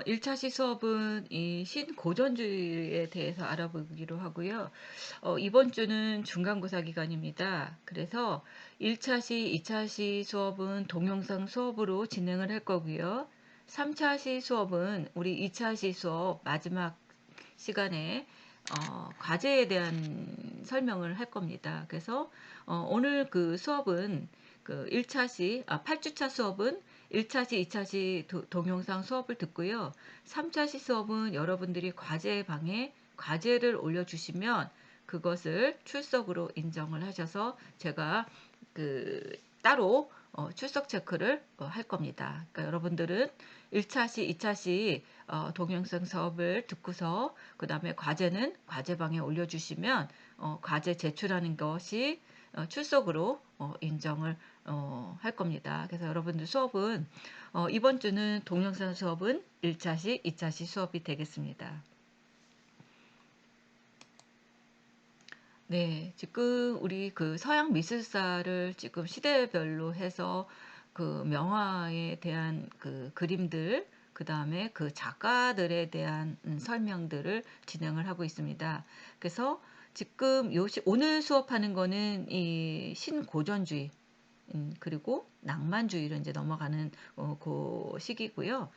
1차시 수업은 이 신고전주의에 대해서 알아보기로 하고요. 이번 주는 중간고사 기간입니다. 그래서 1차시, 2차시 수업은 동영상 수업으로 진행을 할 거고요. 3차시 수업은 우리 2차시 수업 마지막 시간에 과제에 대한 설명을 할 겁니다. 그래서 오늘 그 수업은 그 1차시, 8주차 수업은 1차시, 2차시 동영상 수업을 듣고요. 3차시 수업은 여러분들이 과제방에 과제를 올려주시면 그것을 출석으로 인정을 하셔서 제가 그 따로 출석 체크를 할 겁니다. 그러니까 여러분들은 1차시, 2차시 동영상 수업을 듣고서 그 다음에 과제는 과제방에 올려주시면 과제 제출하는 것이 출석으로 인정을 할 겁니다. 그래서 여러분들 수업은 이번 주는 동영상 수업은 1차시, 2차시 수업이 되겠습니다. 네, 지금 우리 그 서양 미술사를 지금 시대별로 해서 그 명화에 대한 그 그림들, 그 다음에 그 작가들에 대한 설명들을 진행을 하고 있습니다. 그래서 지금 오늘 수업하는 거는 이 신고전주의, 그리고 낭만주의로 이제 넘어가는 그 시기고요.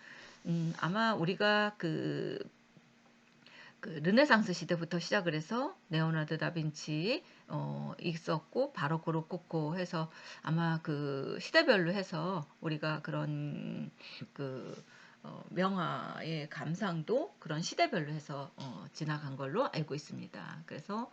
아마 우리가 그 르네상스 시대부터 시작을 해서 레오나르도 다빈치 있었고 바로크 로코코 해서 아마 그 시대별로 해서 우리가 그런 그 명화의 감상도 그런 시대별로 해서 지나간 걸로 알고 있습니다. 그래서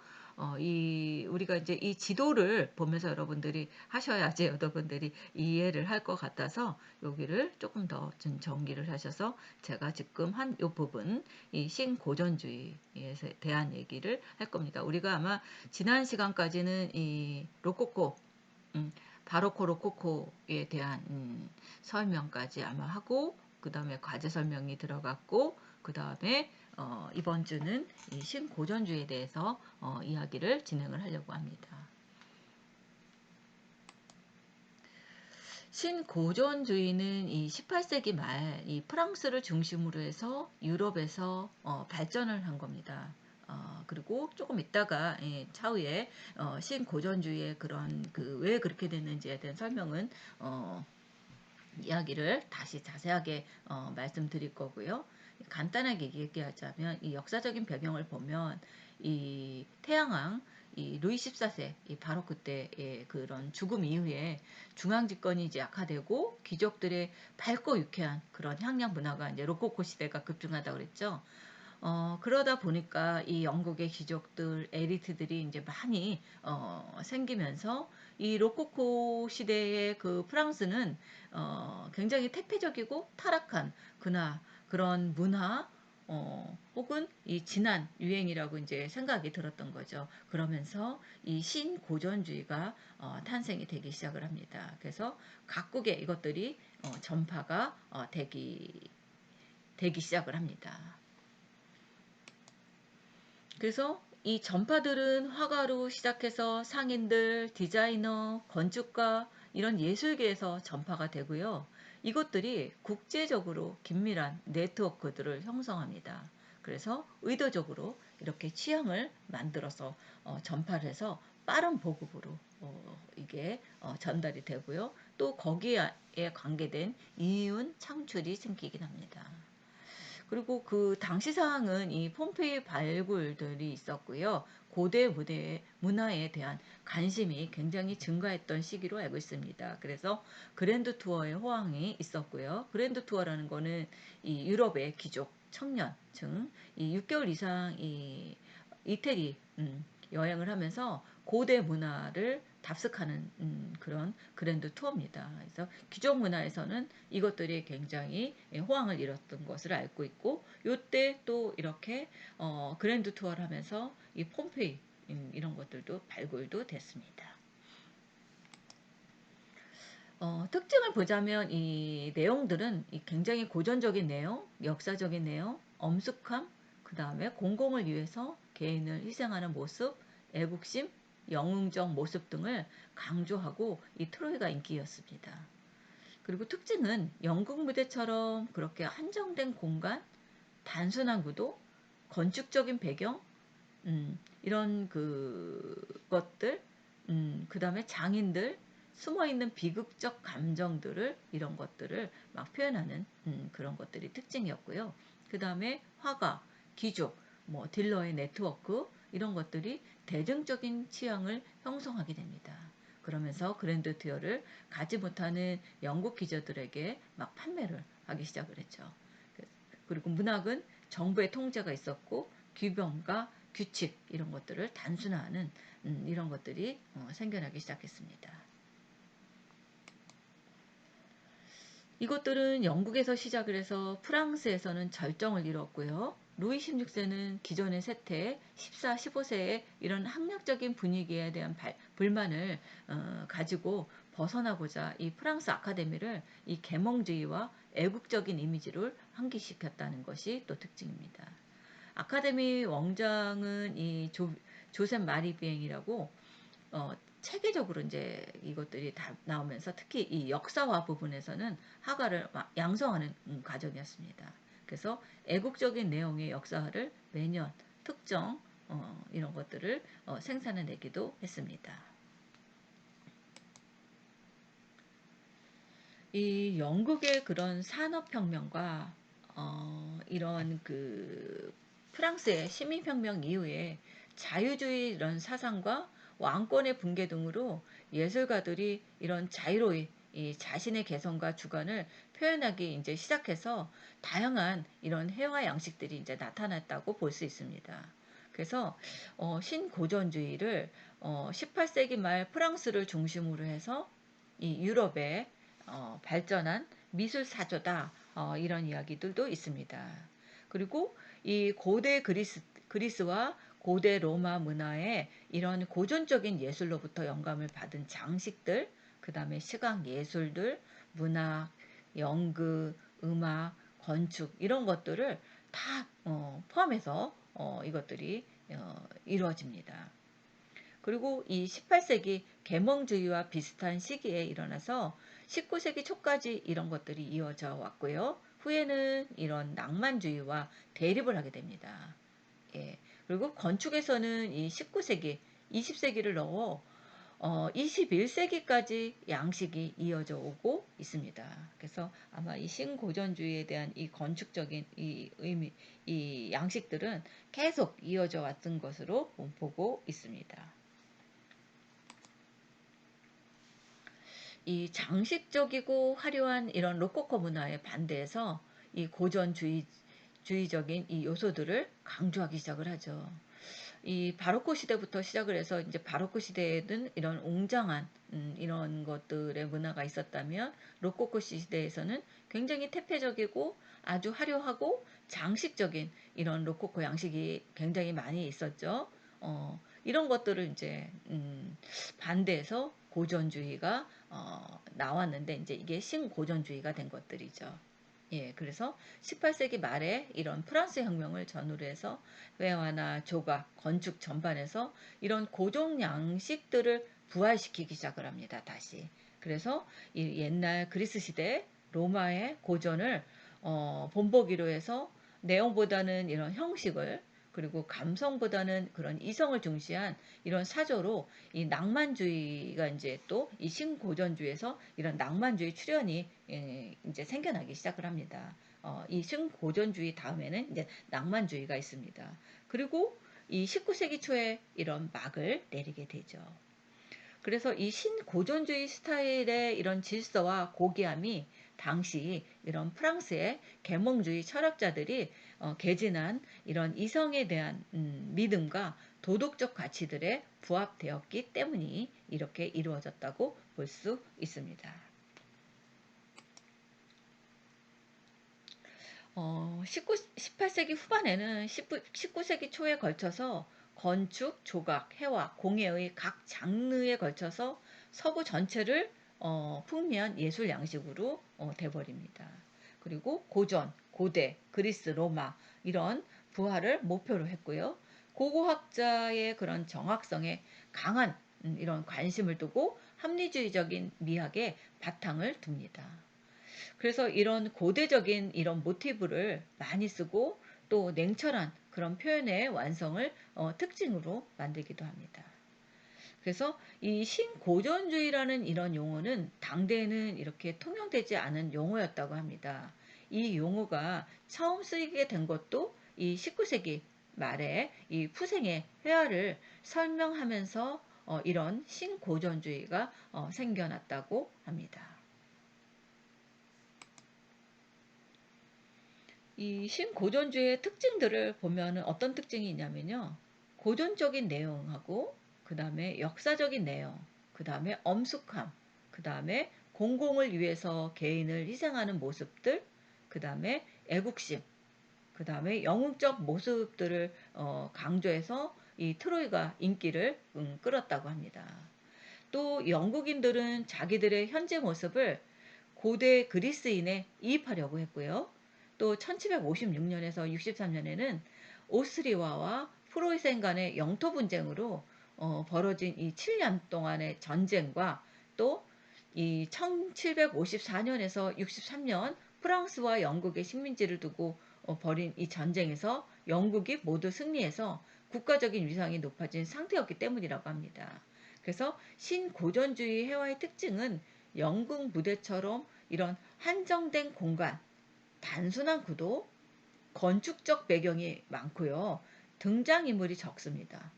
이 우리가 이제 이 지도를 보면서 여러분들이 하셔야지 여러분들이 이해를 할 것 같아서 여기를 조금 더 좀 정리를 하셔서 제가 지금 한 이 부분 이 신고전주의에 대한 얘기를 할 겁니다. 우리가 아마 지난 시간까지는 이 로코코 바로코 로코코에 대한 설명까지 아마 하고 그 다음에 과제 설명이 들어갔고 그 다음에 이번 주는 이 신고전주의에 대해서 이야기를 진행을 하려고 합니다. 신고전주의는 이 18세기 말 이 프랑스를 중심으로 해서 유럽에서 발전을 한 겁니다. 그리고 조금 있다가 차후에 신고전주의의 그런 그 왜 그렇게 됐는지에 대한 설명은 이야기를 다시 자세하게 말씀드릴 거고요. 간단하게 얘기하자면 이 역사적인 배경을 보면 이 태양왕 이 루이 14세 이 바로 그때의 그런 죽음 이후에 중앙 집권이 이제 약화되고 귀족들의 밝고 유쾌한 그런 향락 문화가 이제 로코코 시대가 급증하다 그랬죠. 그러다 보니까 이 영국의 귀족들, 에리트들이 이제 많이 생기면서 이 로코코 시대의 그 프랑스는 굉장히 태폐적이고 타락한 그런 문화 혹은 이 진한 유행이라고 이제 생각이 들었던 거죠. 그러면서 이 신고전주의가 탄생이 되기 시작을 합니다. 그래서 각국의 이것들이 전파가 되기 시작을 합니다. 그래서 이 전파들은 화가로 시작해서 상인들, 디자이너, 건축가 이런 예술계에서 전파가 되고요. 이것들이 국제적으로 긴밀한 네트워크들을 형성합니다. 그래서 의도적으로 이렇게 취향을 만들어서 전파를 해서 빠른 보급으로 이게 전달이 되고요. 또 거기에 관계된 이윤 창출이 생기긴 합니다. 그리고 그 당시 상황은 이 폼페이 발굴들이 있었고요. 고대 문화에 대한 관심이 굉장히 증가했던 시기로 알고 있습니다. 그래서 그랜드 투어의 호황이 있었고요. 그랜드 투어라는 거는 이 유럽의 귀족, 청년층, 이 6개월 이상 이 이태리 여행을 하면서 고대 문화를 답습하는 그런 그랜드 투어입니다. 그래서 귀족 문화에서는 이것들이 굉장히 호황을 이뤘던 것을 알고 있고 요때 또 이렇게 그랜드 투어를 하면서 이 폼페이 이런 것들도 발굴도 됐습니다. 특징을 보자면 이 내용들은 이 굉장히 고전적인 내용, 역사적인 내용, 엄숙함, 그 다음에 공공을 위해서 개인을 희생하는 모습, 애국심, 영웅적 모습 등을 강조하고 이 트로이가 인기였습니다. 그리고 특징은 영국 무대처럼 그렇게 한정된 공간, 단순한 구도, 건축적인 배경, 이런 것들, 그 다음에 장인들, 숨어있는 비극적 감정들을, 이런 것들을 막 표현하는 그런 것들이 특징이었고요. 그 다음에 화가, 귀족, 뭐 딜러의 네트워크, 이런 것들이 대중적인 취향을 형성하게 됩니다. 그러면서 그랜드 티어를 가지 못하는 영국 기저들에게 막 판매를 하기 시작을 했죠. 그리고 문학은 정부의 통제가 있었고 규범과 규칙 이런 것들을 단순화하는 이런 것들이 생겨나기 시작했습니다. 이것들은 영국에서 시작을 해서 프랑스에서는 절정을 이뤘고요. 루이 16세는 기존의 세태 14, 15세의 이런 학력적인 분위기에 대한 불만을 가지고 벗어나고자 이 프랑스 아카데미를 이 계몽주의와 애국적인 이미지를 환기시켰다는 것이 또 특징입니다. 아카데미 원장은 이 조셉 마리 비eng이라고 체계적으로 이제 이것들이 다 나오면서 특히 이 역사화 부분에서는 하가를 양성하는 과정이었습니다. 그래서 애국적인 내용의 역사화를 매년 특정 이런 것들을 생산해내기도 했습니다. 이 영국의 그런 산업혁명과 이런 그 프랑스의 시민혁명 이후에 자유주의 이런 사상과 왕권의 붕괴 등으로 예술가들이 이런 자유로이 이 자신의 개성과 주관을 표현하기 이제 시작해서 다양한 이런 회화 양식들이 이제 나타났다고 볼 수 있습니다. 그래서 신고전주의를 18세기 말 프랑스를 중심으로 해서 이 유럽에 발전한 미술 사조다 이런 이야기들도 있습니다. 그리고 이 고대 그리스와 고대 로마 문화의 이런 고전적인 예술로부터 영감을 받은 장식들, 그 다음에 시각 예술들, 문학, 연극, 음악, 건축 이런 것들을 다 포함해서 이것들이 이루어집니다. 그리고 이 18세기 계몽주의와 비슷한 시기에 일어나서 19세기 초까지 이런 것들이 이어져 왔고요. 후에는 이런 낭만주의와 대립을 하게 됩니다. 예. 그리고 건축에서는 이 19세기, 20세기를 넣어 21세기까지 양식이 이어져 오고 있습니다. 그래서 아마 이 신고전주의에 대한 이 건축적인 이 의미, 이 양식들은 계속 이어져 왔던 것으로 보고 있습니다. 이 장식적이고 화려한 이런 로코코 문화에 반대해서 이 고전주의적인 이 요소들을 강조하기 시작을 하죠. 이 바로크 시대부터 시작을 해서 이제 바로크 시대에는 이런 웅장한 이런 것들의 문화가 있었다면 로코코 시대에서는 굉장히 태폐적이고 아주 화려하고 장식적인 이런 로코코 양식이 굉장히 많이 있었죠. 이런 것들을 이제 반대해서 고전주의가 나왔는데 이제 이게 신고전주의가 된 것들이죠. 예, 그래서 18세기 말에 이런 프랑스 혁명을 전후로 해서 회화나 조각, 건축 전반에서 이런 고전 양식들을 부활시키기 시작을 합니다. 다시. 그래서 이 옛날 그리스 시대 로마의 고전을 본보기로 해서 내용보다는 이런 형식을 그리고 감성보다는 그런 이성을 중시한 이런 사조로 이 낭만주의가 이제 또 이 신고전주의에서 이런 낭만주의 출현이 이제 생겨나기 시작을 합니다. 이 신고전주의 다음에는 이제 낭만주의가 있습니다. 그리고 이 19세기 초에 이런 막을 내리게 되죠. 그래서 이 신고전주의 스타일의 이런 질서와 고귀함이 당시 이런 프랑스의 계몽주의 철학자들이 개진한 이런 이성에 대한 믿음과 도덕적 가치들에 부합되었기 때문이 이렇게 이루어졌다고 볼 수 있습니다. 18세기 후반에는 19세기 초에 걸쳐서 건축, 조각, 해와, 공예의 각 장르에 걸쳐서 서구 전체를 풍미한 예술 양식으로 돼버립니다. 그리고 고전, 고대, 그리스, 로마 이런 부활을 목표로 했고요. 고고학자의 그런 정확성에 강한 이런 관심을 두고 합리주의적인 미학에 바탕을 둡니다. 그래서 이런 고대적인 이런 모티브를 많이 쓰고 또 냉철한 그런 표현의 완성을 특징으로 만들기도 합니다. 그래서 이 신고전주의라는 이런 용어는 당대에는 이렇게 통용되지 않은 용어였다고 합니다. 이 용어가 처음 쓰이게 된 것도 이 19세기 말에 이 푸생의 회화를 설명하면서 이런 신고전주의가 생겨났다고 합니다. 이 신고전주의 특징들을 보면은 어떤 특징이 있냐면요. 고전적인 내용하고 그 다음에 역사적인 내용, 그 다음에 엄숙함, 그 다음에 공공을 위해서 개인을 희생하는 모습들, 그 다음에 애국심, 그 다음에 영웅적 모습들을 강조해서 이 트로이가 인기를 끌었다고 합니다. 또 영국인들은 자기들의 현재 모습을 고대 그리스인에 이입하려고 했고요. 또 1756년에서 63년에는 오스트리아와 프로이센 간의 영토 분쟁으로 벌어진 이 7년 동안의 전쟁과 또 이 1754년에서 63년 프랑스와 영국의 식민지를 두고 벌인 이 전쟁에서 영국이 모두 승리해서 국가적인 위상이 높아진 상태였기 때문이라고 합니다. 그래서 신고전주의 회화의 특징은 영국 무대처럼 이런 한정된 공간, 단순한 구도, 건축적 배경이 많고요. 등장인물이 적습니다.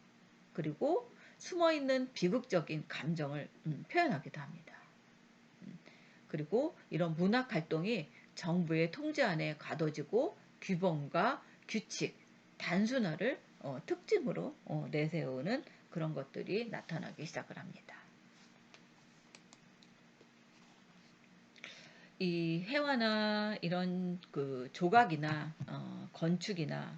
그리고 숨어있는 비극적인 감정을 표현하기도 합니다. 그리고 이런 문학 활동이 정부의 통제 안에 가둬지고 규범과 규칙, 단순화를 특징으로 내세우는 그런 것들이 나타나기 시작을 합니다. 이 회화나 이런 그 조각이나 건축이나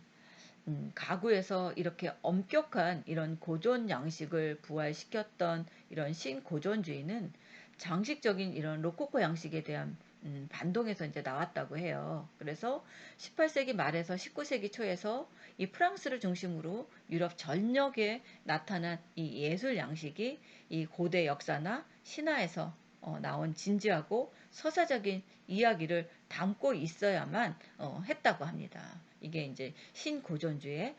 가구에서 이렇게 엄격한 이런 고전 양식을 부활시켰던 이런 신고전주의는 장식적인 이런 로코코 양식에 대한 반동에서 이제 나왔다고 해요. 그래서 18세기 말에서 19세기 초에서 이 프랑스를 중심으로 유럽 전역에 나타난 이 예술 양식이 이 고대 역사나 신화에서 나온 진지하고 서사적인 이야기를 담고 있어야만 했다고 합니다. 이게 이제 신고전주의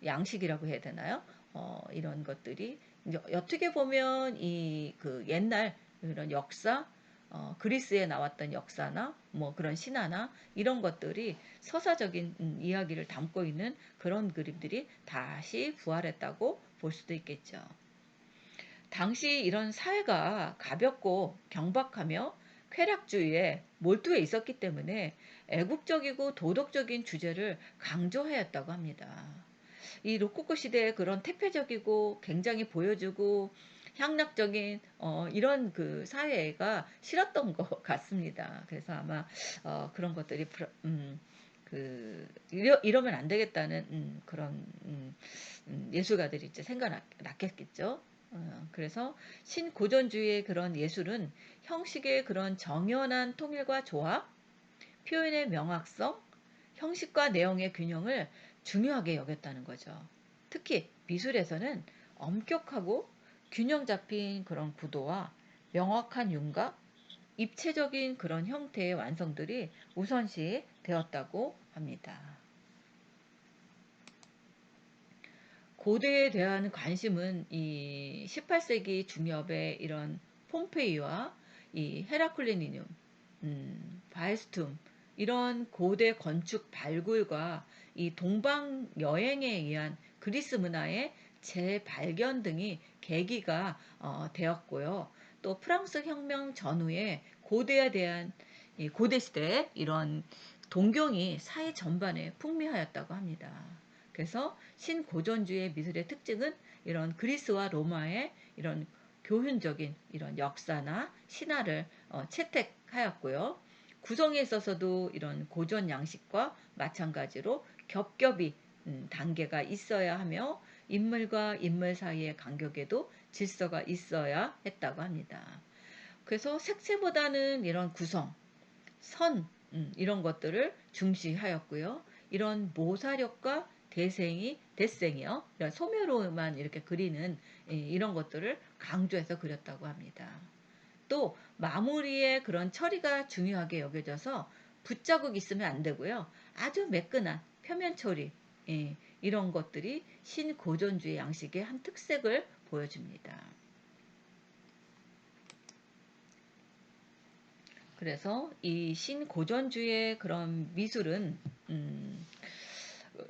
양식이라고 해야 되나요? 이런 것들이 이제 어떻게 보면 이 그 옛날 이런 역사, 그리스에 나왔던 역사나 뭐 그런 신화나 이런 것들이 서사적인 이야기를 담고 있는 그런 그림들이 다시 부활했다고 볼 수도 있겠죠. 당시 이런 사회가 가볍고 경박하며 쾌락주의에 몰두해 있었기 때문에 애국적이고 도덕적인 주제를 강조하였다고 합니다. 이 로코코 시대의 그런 태폐적이고 굉장히 보여주고 향락적인 이런 그 사회가 싫었던 것 같습니다. 그래서 아마 그런 것들이 이러면 안 되겠다는 그런 예술가들이 이제 생각났겠죠. 그래서 신고전주의의 그런 예술은 형식의 그런 정연한 통일과 조합, 표현의 명확성, 형식과 내용의 균형을 중요하게 여겼다는 거죠. 특히 미술에서는 엄격하고 균형 잡힌 그런 구도와 명확한 윤곽, 입체적인 그런 형태의 완성들이 우선시 되었다고 합니다. 고대에 대한 관심은 이 18세기 중엽의 이런 폼페이와 이 헤라클레니눔, 바에스툼 이런 고대 건축 발굴과 이 동방 여행에 의한 그리스 문화의 재발견 등이 계기가 되었고요. 또 프랑스 혁명 전후에 고대에 대한 이 고대 시대 이런 동경이 사회 전반에 풍미하였다고 합니다. 그래서 신고전주의 미술의 특징은 이런 그리스와 로마의 이런 교훈적인 이런 역사나 신화를 채택하였고요. 구성에 있어서도 이런 고전 양식과 마찬가지로 겹겹이 단계가 있어야 하며 인물과 인물 사이의 간격에도 질서가 있어야 했다고 합니다. 그래서 색채보다는 이런 구성, 선 이런 것들을 중시하였고요. 이런 모사력과 대생이요. 이런 소묘로만 이렇게 그리는 이런 것들을 강조해서 그렸다고 합니다. 또 마무리의 그런 처리가 중요하게 여겨져서 붓자국 있으면 안 되고요. 아주 매끈한 표면 처리, 예, 이런 것들이 신고전주의 양식의 한 특색을 보여줍니다. 그래서 이 신고전주의 그런 미술은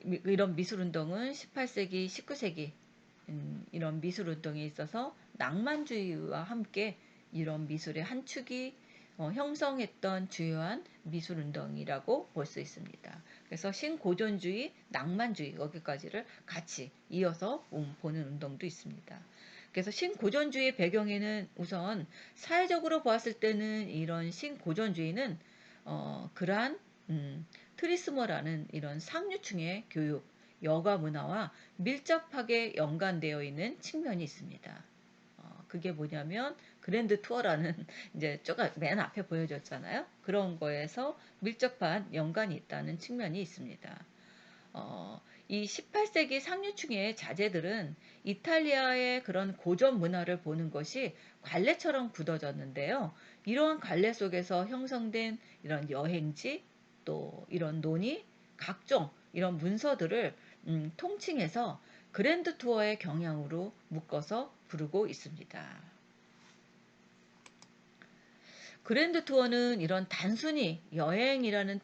이런 미술운동은 18세기, 19세기 이런 미술운동에 있어서 낭만주의와 함께 이런 미술의 한 축이 형성했던 주요한 미술운동이라고 볼 수 있습니다. 그래서 신고전주의, 낭만주의 여기까지를 같이 이어서 보는 운동도 있습니다. 그래서 신고전주의 배경에는 우선 사회적으로 보았을 때는 이런 신고전주의는 그러한 트리스머라는 이런 상류층의 교육, 여가 문화와 밀접하게 연관되어 있는 측면이 있습니다. 그게 뭐냐면 그랜드 투어라는 이제 쪼가 맨 앞에 보여줬잖아요. 그런 거에서 밀접한 연관이 있다는 측면이 있습니다. 이 18세기 상류층의 자제들은 이탈리아의 그런 고전 문화를 보는 것이 관례처럼 굳어졌는데요. 이러한 관례 속에서 형성된 이런 여행지, 또 이런 논의, 각종 이런 문서들을 통칭해서 그랜드 투어의 경향으로 묶어서 부르고 있습니다. 그랜드 투어는 이런 단순히 여행이라는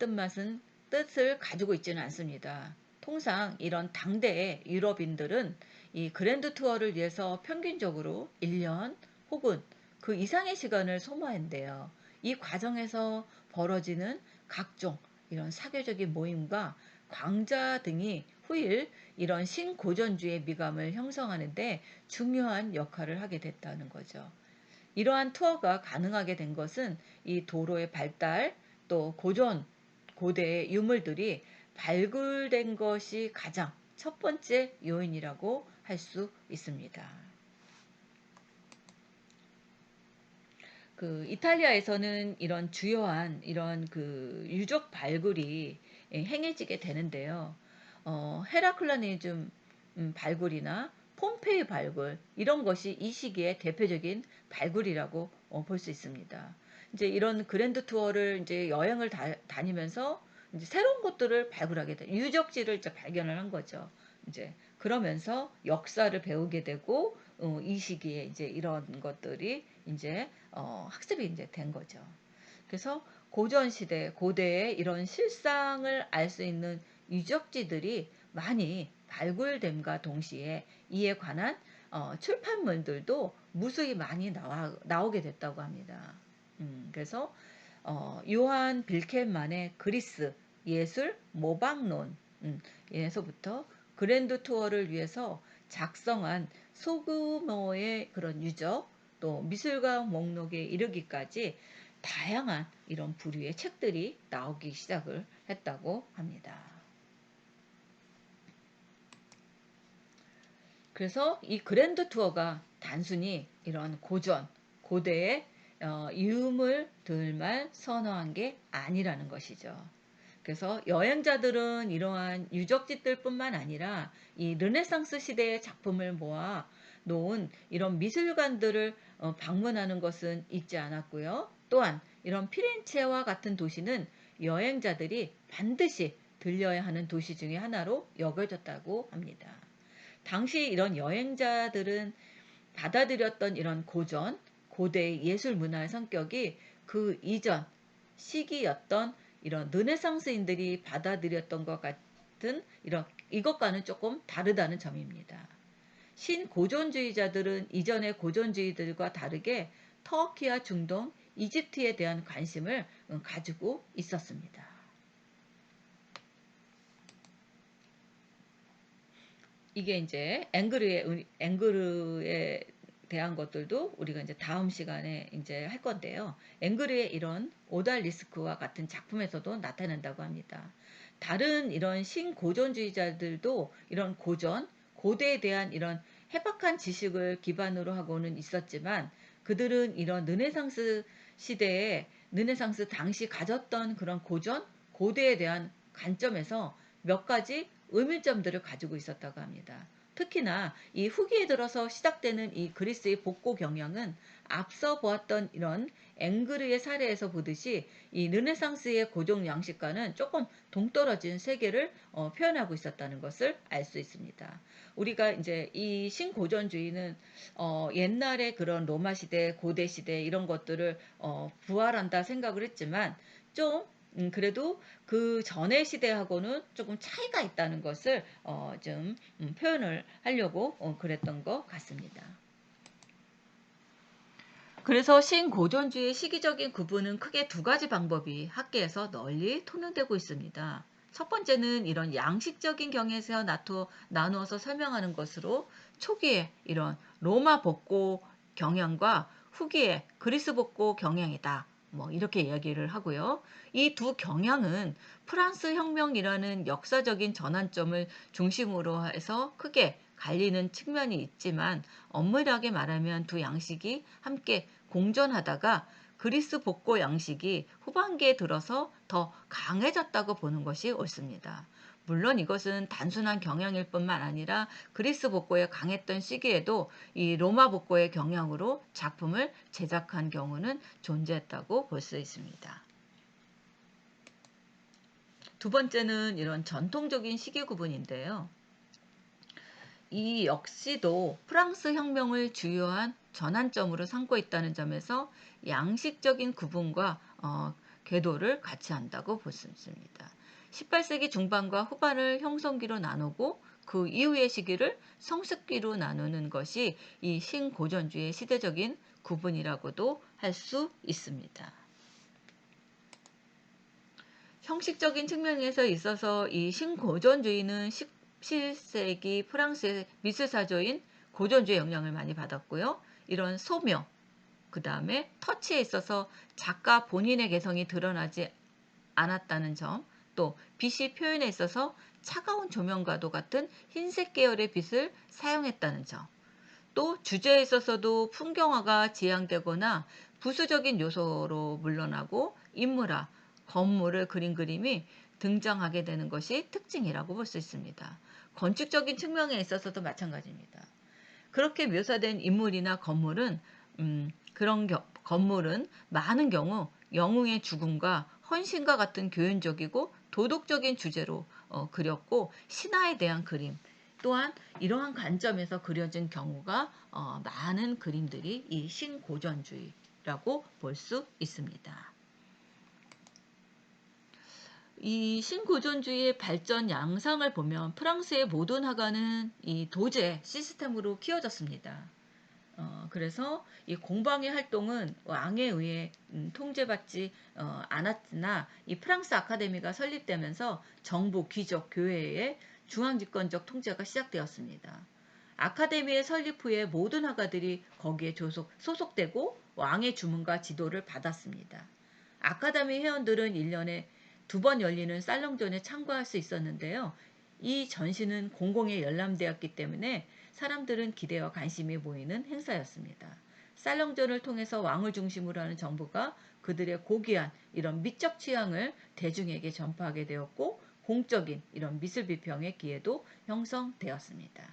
뜻을 가지고 있지는 않습니다. 통상 이런 당대의 유럽인들은 이 그랜드 투어를 위해서 평균적으로 1년 혹은 그 이상의 시간을 소모한대요. 이 과정에서 벌어지는 각종 이런 사교적인 모임과 광자 등이 후일 이런 신고전주의 미감을 형성하는데 중요한 역할을 하게 됐다는 거죠. 이러한 투어가 가능하게 된 것은 이 도로의 발달, 또 고대의 유물들이 발굴된 것이 가장 첫 번째 요인이라고 할 수 있습니다. 그 이탈리아에서는 이런 주요한 이런 그 유적 발굴이 행해지게 되는데요. 헤라클레니즘 발굴이나 폼페이 발굴 이런 것이 이 시기의 대표적인 발굴이라고 볼 수 있습니다. 이제 이런 그랜드 투어를 이제 여행을 다니면서 이제 새로운 곳들을 발굴하게 돼 유적지를 이제 발견을 한 거죠. 이제 그러면서 역사를 배우게 되고 이 시기에 이제 이런 것들이 이제 학습이 이제 된 거죠. 그래서 고전 시대, 고대의 이런 실상을 알 수 있는 유적지들이 많이 발굴됨과 동시에 이에 관한 출판물들도 무수히 많이 나오게 됐다고 합니다. 그래서 요한 빌켄만의 그리스 예술 모방론 에서부터 그랜드 투어를 위해서 작성한 소규모의 그런 유적 또 미술관 목록에 이르기까지 다양한 이런 부류의 책들이 나오기 시작을 했다고 합니다. 그래서 이 그랜드 투어가 단순히 이런 고대의 유물들만 선호한 게 아니라는 것이죠. 그래서 여행자들은 이러한 유적지들뿐만 아니라 이 르네상스 시대의 작품을 모아 놓은 이런 미술관들을 방문하는 것은 잊지 않았고요. 또한 이런 피렌체와 같은 도시는 여행자들이 반드시 들려야 하는 도시 중의 하나로 여겨졌다고 합니다. 당시 이런 여행자들은 받아들였던 이런 고대의 예술 문화의 성격이 그 이전 시기였던 이런 르네상스인들이 받아들였던 것 같은 이것과는 조금 다르다는 점입니다. 신고전주의자들은 이전의 고전주의들과 다르게 터키와 중동, 이집트에 대한 관심을 가지고 있었습니다. 이게 이제 앵그르에 대한 것들도 우리가 이제 다음 시간에 이제 할 건데요. 앵그르의 이런 오달리스크와 같은 작품에서도 나타난다고 합니다. 다른 이런 신고전주의자들도 이런 고대에 대한 이런 해박한 지식을 기반으로 하고는 있었지만 그들은 이런 르네상스 당시 가졌던 그런 고대에 대한 관점에서 몇 가지 의문점들을 가지고 있었다고 합니다. 특히나 이 후기에 들어서 시작되는 이 그리스의 복고 경향은 앞서 보았던 이런 앵그르의 사례에서 보듯이 이 르네상스의 고정 양식과는 조금 동떨어진 세계를 표현하고 있었다는 것을 알 수 있습니다. 우리가 이제 이 신고전주의는 옛날에 그런 로마 시대, 고대 시대 이런 것들을 부활한다 생각을 했지만 좀 그래도 그 전의 시대하고는 조금 차이가 있다는 것을 좀 표현을 하려고 그랬던 것 같습니다. 그래서 신고전주의 시기적인 구분은 크게 두 가지 방법이 학계에서 널리 통용되고 있습니다. 첫 번째는 이런 양식적인 경에서 나누어서 설명하는 것으로 초기에 이런 로마 복고 경향과 후기에 그리스 복고 경향이다. 뭐 이렇게 이야기를 하고요. 이 두 경향은 프랑스 혁명이라는 역사적인 전환점을 중심으로 해서 크게 갈리는 측면이 있지만 엄밀하게 말하면 두 양식이 함께 공존하다가 그리스 복고 양식이 후반기에 들어서 더 강해졌다고 보는 것이 옳습니다. 물론 이것은 단순한 경향일 뿐만 아니라 그리스 복고에 강했던 시기에도 이 로마 복고의 경향으로 작품을 제작한 경우는 존재했다고 볼 수 있습니다. 두 번째는 이런 전통적인 시기 구분인데요. 이 역시도 프랑스 혁명을 주요한 전환점으로 삼고 있다는 점에서 양식적인 구분과 궤도를 같이 한다고 볼 수 있습니다. 18세기 중반과 후반을 형성기로 나누고 그 이후의 시기를 성숙기로 나누는 것이 이 신고전주의 시대적인 구분이라고도 할 수 있습니다. 형식적인 측면에서 있어서 이 신고전주의는 17세기 프랑스의 미술사조인 고전주의 영향을 많이 받았고요. 이런 소묘, 그 다음에 터치에 있어서 작가 본인의 개성이 드러나지 않았다는 점, 또 빛이 표현에 있어서 차가운 조명과도 같은 흰색 계열의 빛을 사용했다는 점, 또 주제에 있어서도 풍경화가 지향되거나 부수적인 요소로 물러나고 인물화, 건물을 그린 그림이 등장하게 되는 것이 특징이라고 볼 수 있습니다. 건축적인 측면에 있어서도 마찬가지입니다. 그렇게 묘사된 인물이나 건물은 건물은 많은 경우 영웅의 죽음과 헌신과 같은 교훈적이고 도덕적인 주제로 그렸고 신화에 대한 그림 또한 이러한 관점에서 그려진 경우가 많은 그림들이 이 신고전주의라고 볼 수 있습니다. 이 신고전주의의 발전 양상을 보면 프랑스의 모든 화가는 이 도제 시스템으로 키워졌습니다. 그래서 이 공방의 활동은 왕에 의해 통제받지 않았으나 이 프랑스 아카데미가 설립되면서 정부, 귀족, 교회의 중앙집권적 통제가 시작되었습니다. 아카데미의 설립 후에 모든 화가들이 거기에 소속되고 왕의 주문과 지도를 받았습니다. 아카데미 회원들은 1년에 2번 열리는 살롱전에 참가할 수 있었는데요. 이 전시는 공공에 열람되었기 때문에 사람들은 기대와 관심이 모이는 행사였습니다. 살롱전을 통해서 왕을 중심으로 하는 정부가 그들의 고귀한 이런 미적 취향을 대중에게 전파하게 되었고 공적인 이런 미술 비평의 기회도 형성되었습니다.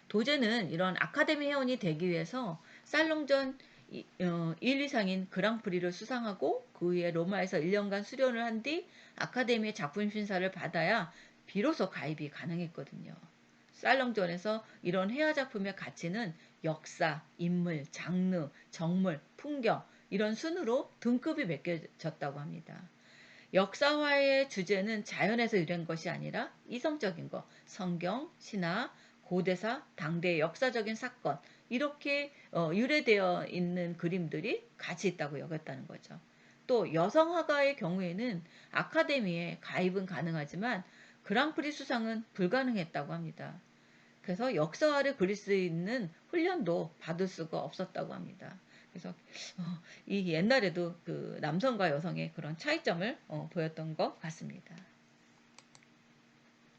도제는 이런 아카데미 회원이 되기 위해서 살롱전 1, 2상인 그랑프리를 수상하고 그 후에 로마에서 1년간 수련을 한 뒤 아카데미의 작품 심사를 받아야 비로소 가입이 가능했거든요. 살롱전에서 이런 회화 작품의 가치는 역사, 인물, 장르, 정물, 풍경 이런 순으로 등급이 매겨졌다고 합니다. 역사화의 주제는 자연에서 유래한 것이 아니라 이성적인 것, 성경, 신화, 고대사, 당대의 역사적인 사건 이렇게 유래되어 있는 그림들이 가치 있다고 여겼다는 거죠. 또 여성 화가의 경우에는 아카데미에 가입은 가능하지만 그랑프리 수상은 불가능했다고 합니다. 그래서 역사화를 그릴 수 있는 훈련도 받을 수가 없었다고 합니다. 그래서 이 옛날에도 그 남성과 여성의 그런 차이점을 보였던 것 같습니다.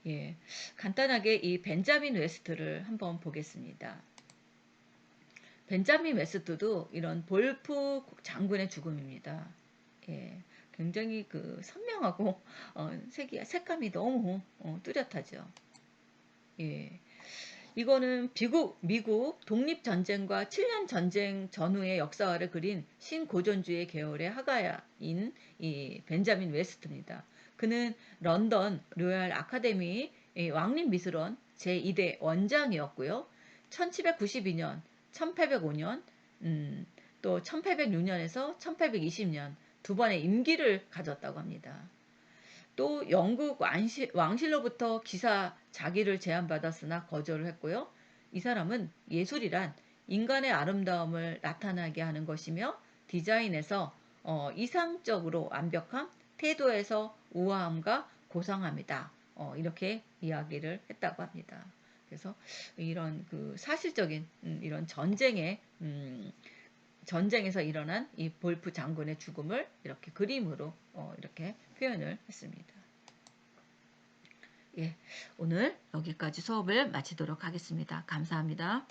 예, 간단하게 이 벤자민 웨스트를 한번 보겠습니다. 벤자민 웨스트도 이런 볼프 장군의 죽음입니다. 예, 굉장히 그 선명하고 색감이 너무 뚜렷하죠. 예, 이거는 미국 독립전쟁과 7년 전쟁 전후의 역사를 그린 신고전주의 계열의 화가인 이 벤자민 웨스트입니다. 그는 런던 로열 아카데미 왕립미술원 제2대 원장이었고요. 1792년, 1805년, 또 1806년에서 1820년 두 번의 임기를 가졌다고 합니다. 또 영국 왕실로부터 기사 자기를 제안받았으나 거절을 했고요. 이 사람은 예술이란 인간의 아름다움을 나타나게 하는 것이며 디자인에서 이상적으로 완벽함, 태도에서 우아함과 고상함이다. 이렇게 이야기를 했다고 합니다. 그래서 이런 그 사실적인 이런 전쟁에서 일어난 이 볼프 장군의 죽음을 이렇게 그림으로 이렇게 표현을 했습니다. 예, 오늘 여기까지 수업을 마치도록 하겠습니다. 감사합니다.